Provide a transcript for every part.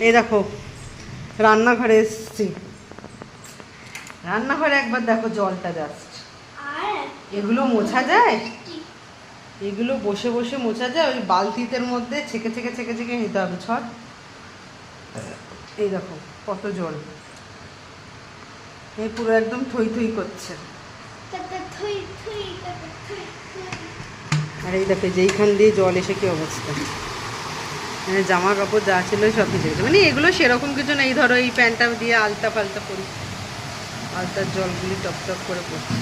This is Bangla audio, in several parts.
এই দেখো রান্নাঘরে এসছি, রান্নাঘরে একবার দেখো জলটা জাস্ট, এগুলো মোছা যায়, এগুলো বসে বসে মোছা যায়, ওই বালতিতের মধ্যে ছেঁকে ছেঁকে ছেঁকে ছেঁকে নিতে হবে ছট। এই দেখো কত জল, এই পুরো একদম থই থই করছে। আর এই দেখো যেইখান দিয়ে জল এসে কি অবস্থা, মানে জামা কাপড় যা ছিল সব ভিজে গেছে। মানে এগুলো সেরকম কিছু নেই, ধরো এই প্যান্টটা দিয়ে আলতা পাল্টা করি, আলতার জলগুলি টপ টপ করে পড়ছে।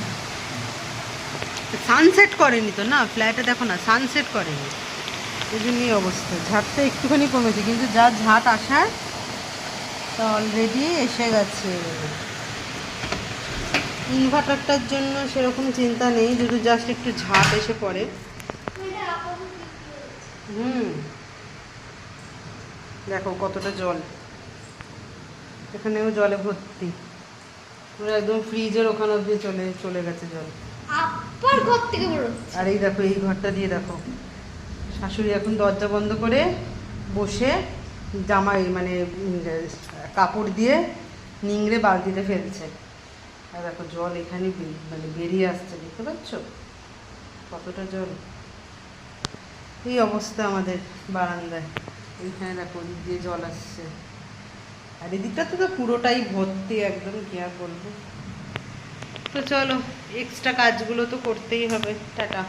সানসেট করেনি তো না ফ্ল্যাটে, দেখো না সানসেট করেনি, এই জন্যই অবস্থা। ঝাঁটটা একটুখানি কমেছে, কিন্তু যা ঝাঁট আসার তা অলরেডি এসে গেছে। ইনভার্টারটার জন্য সেরকম চিন্তা নেই, যদি জাস্ট একটু ঝাঁট এসে পড়ে। দেখো কতটা জল, এখানেও জলে ভর্তি, পুরো একদম ফ্রিজের ওখানে অব্দি চলে গেছে জল। আর এই দেখো এই ঘরটা দিয়ে দেখো, শাশুড়ি এখন দরজা বন্ধ করে বসে জামাই মানে কাপড় দিয়ে নিংড়ে বালতিতে ফেলছে। আর দেখো জল এখানে মানে বেরিয়ে আসছে, দেখতে পাচ্ছ কতটা জল। এই অবস্থা আমাদের বারান্দায়, এইখানে দেখো ওদিক দিয়ে জল আসছে, আর এদিকটাতে তো পুরোটাই ভর্তি একদম, কি আর বলবো। তো চলো এক্সট্রা কাজগুলো তো করতেই হবে। টাটা।